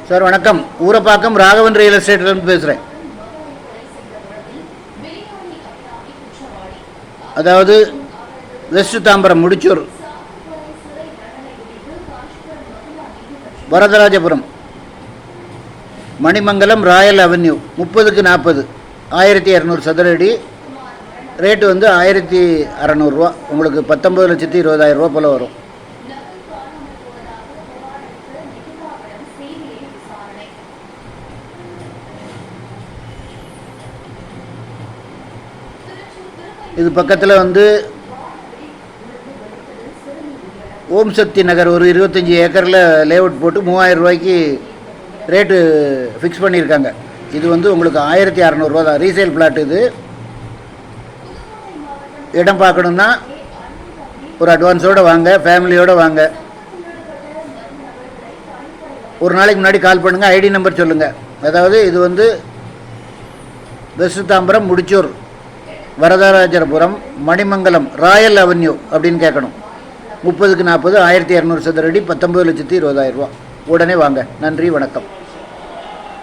Sir வணக்கம். Urapakkam Raghavan real எஸ்டேட்லேருந்து பேசுகிறேன். அதாவது west Tambaram Mudichur Varadharajapuram Manimangalam royal avenue 30க்கு 40 1200 சதுர அடி. ரேட்டு வந்து 1600 ரூபா. உங்களுக்கு 19,20,000 ரூபா போல் வரும். இது பக்கத்தில் வந்து ஓம் சக்தி நகர் ஒரு 25 ஏக்கரில் லேஅவுட் போட்டு 3000 ரூபாய்க்கு ரேட்டு ஃபிக்ஸ் பண்ணியிருக்காங்க. இது வந்து உங்களுக்கு 1600 ரூபா தான். Resale flat. இது இடம் பார்க்கணுன்னா ஒரு அட்வான்ஸோடு வாங்க, ஃபேமிலியோடு வாங்க. ஒரு நாளைக்கு முன்னாடி கால் பண்ணுங்கள், ஐடி நம்பர் சொல்லுங்கள். அதாவது இது வந்து west Tambaram Mudichur Varadharajapuram Manimangalam royal avenue அப்படின்னு கேட்கணும். 30க்கு 40 1200 சதுர அடி 19,20,000 ரூபா. உடனே வாங்க. நன்றி, வணக்கம்.